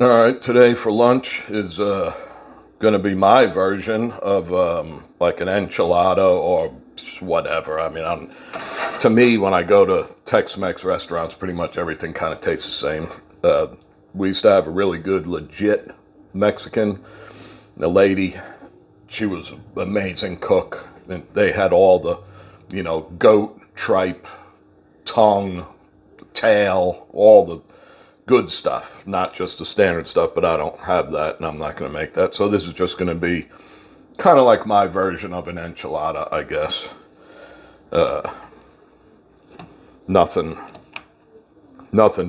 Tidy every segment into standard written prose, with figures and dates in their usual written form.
All right, today for lunch is going to be my version of like an enchilada or whatever. I mean, to me, when I go to Tex-Mex restaurants, pretty much everything kind of tastes the same. We used to have a really good, legit Mexican. The lady, she was an amazing cook. And they had all the, goat, tripe, tongue, tail, all the good stuff, not just the standard stuff, but I don't have that and I'm not going to make that. So this is just going to be kind of like my version of an enchilada, I guess. Nothing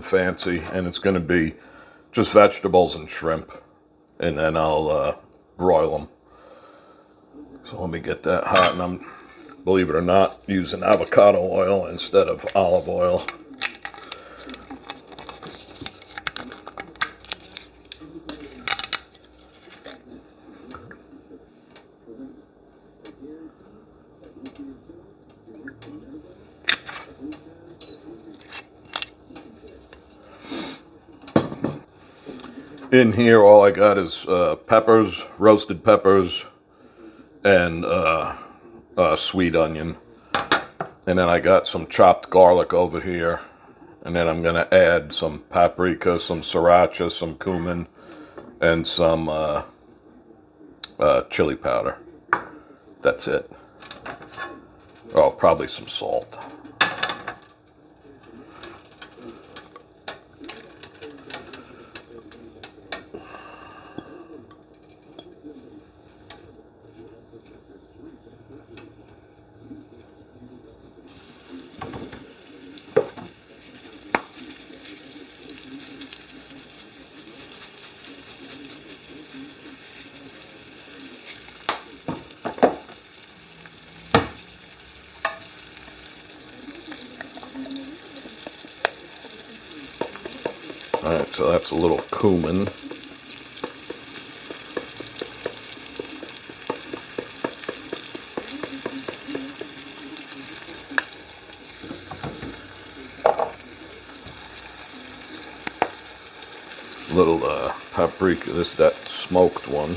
fancy, and it's going to be just vegetables and shrimp, and then I'll broil them. So let me get that hot, and I'm, believe it or not, using avocado oil instead of olive oil. In here, all I got is peppers, roasted peppers, and sweet onion. And then I got some chopped garlic over here. And then I'm going to add some paprika, some sriracha, some cumin, and some chili powder. That's it. Oh, probably some salt. Alright, so that's a little cumin. Little paprika, this is that smoked one.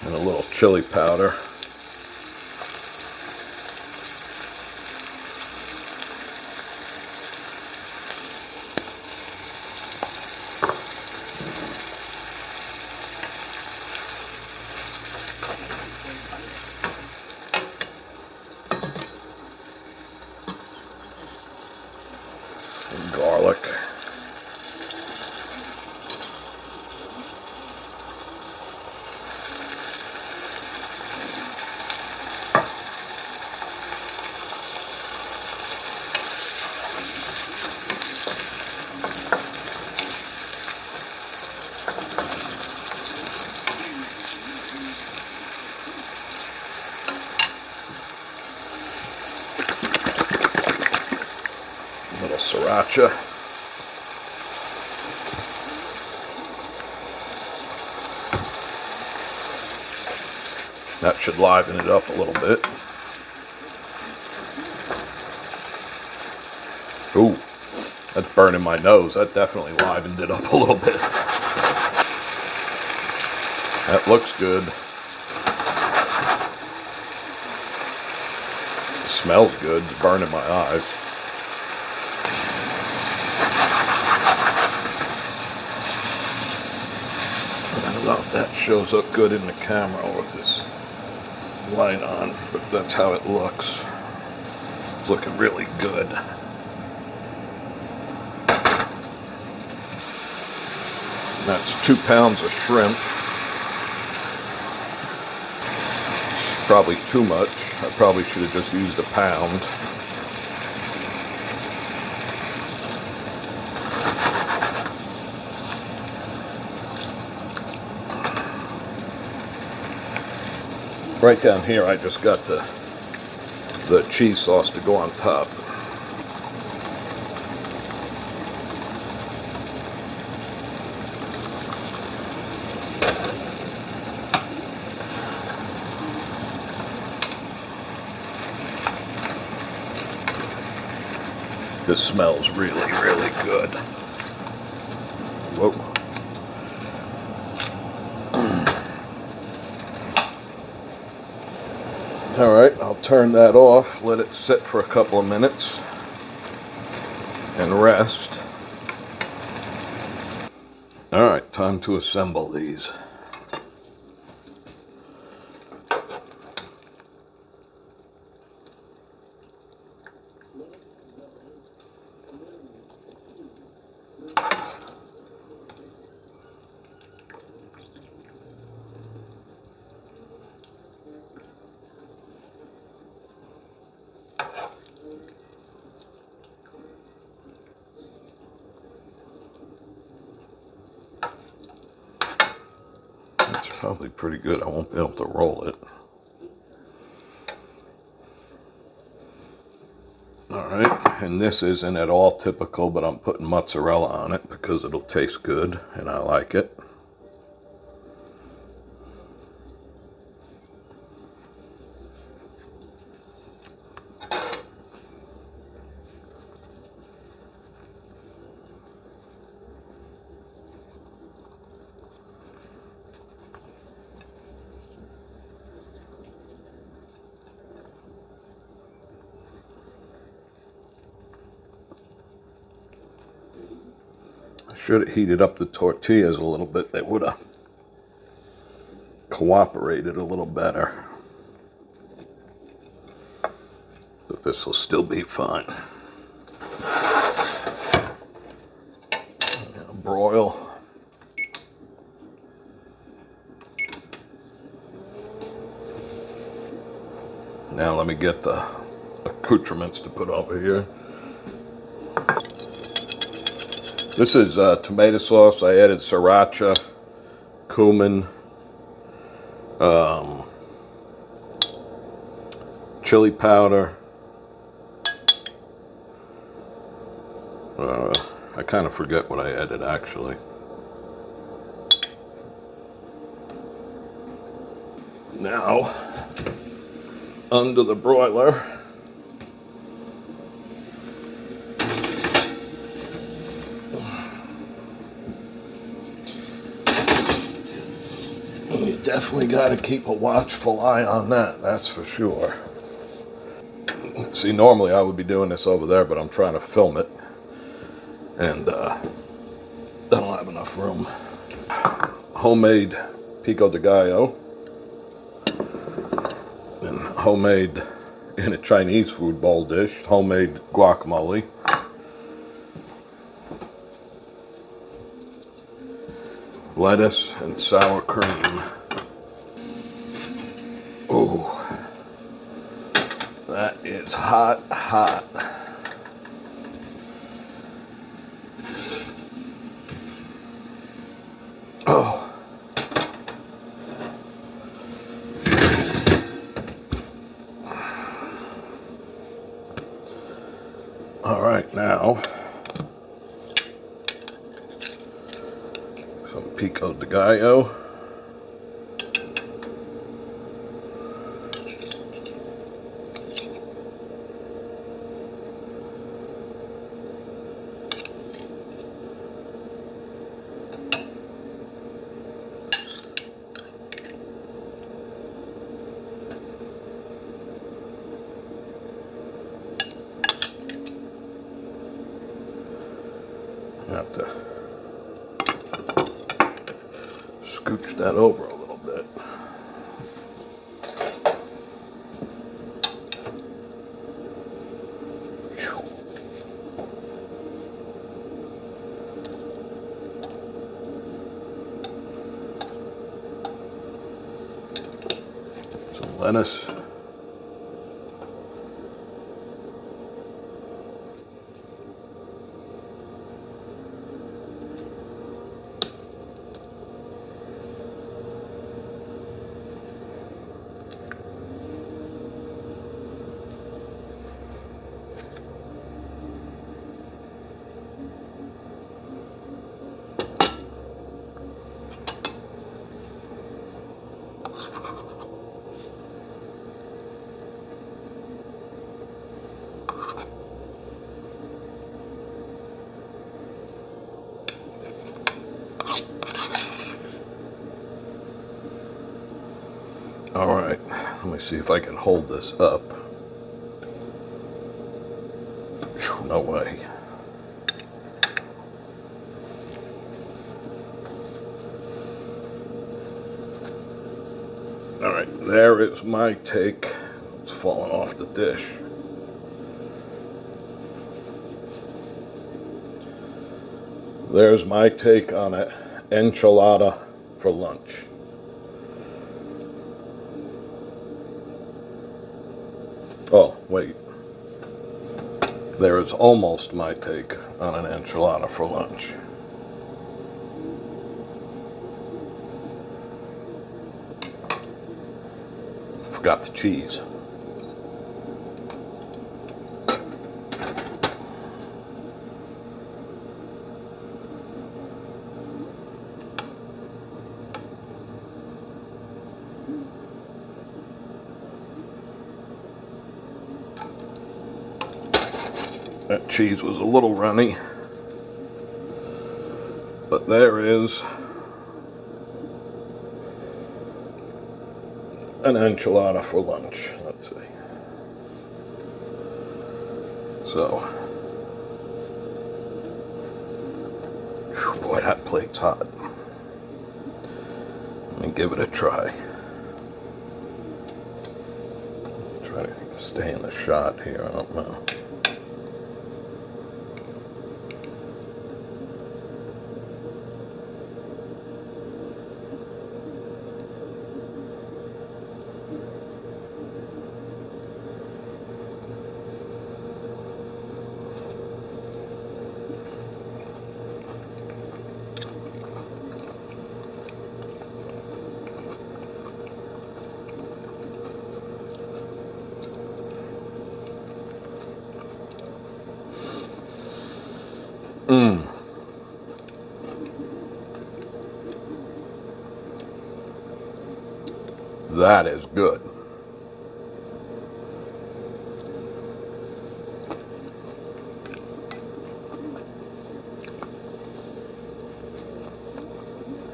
And a little chili powder. Garlic. A little sriracha. That should liven it up a little bit. Ooh, that's burning my nose. That definitely livened it up a little bit. That looks good. It smells good. It's burning my eyes. I don't know if that shows up good in the camera with this light on, but that's how it looks. It's looking really good. That's 2 pounds of shrimp. It's probably too much. I probably should have just used a pound. Right down here, I just got the cheese sauce to go on top. This smells really, really good. Whoa. All right, I'll turn that off, let it sit for a couple of minutes and rest. All right, time to assemble these. That's probably pretty good. I won't be able to roll it. All right, and this isn't at all typical, but I'm putting mozzarella on it because it'll taste good and I like it. I should have heated up the tortillas a little bit. They would have cooperated a little better. But this will still be fine. Broil. Now let me get the accoutrements to put over here. This is tomato sauce. I added Sriracha, Cumin, chili powder. I kind of forget what I added actually. Now, under the broiler, you definitely got to keep a watchful eye on that, that's for sure. See, normally I would be doing this over there, but I'm trying to film it, and I don't have enough room. Homemade Pico de Gallo, and homemade, in a Chinese food bowl dish, homemade guacamole. Lettuce and sour cream. Oh, that is hot, hot. Oh. All right, now some Pico de Gallo. Have to scooch that over a little bit. Some lettuce. see if I can hold this up. No way. All right, there is my take. It's falling off the dish. There's my take on it. Enchilada for lunch. Oh, wait. There is almost my take on an enchilada for lunch. Forgot the cheese. That cheese was a little runny, but there is an enchilada for lunch. Let's see. So, whew, boy, that plate's hot. Let me give it a try. Try to stay in the shot here. I don't know. That is good.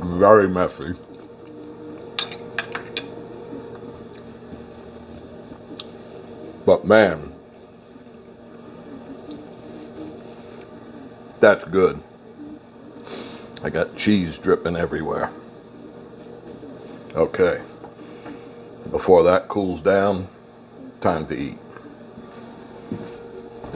Very messy. But man, that's good. I got cheese dripping everywhere. Okay. Before that cools down, time to eat.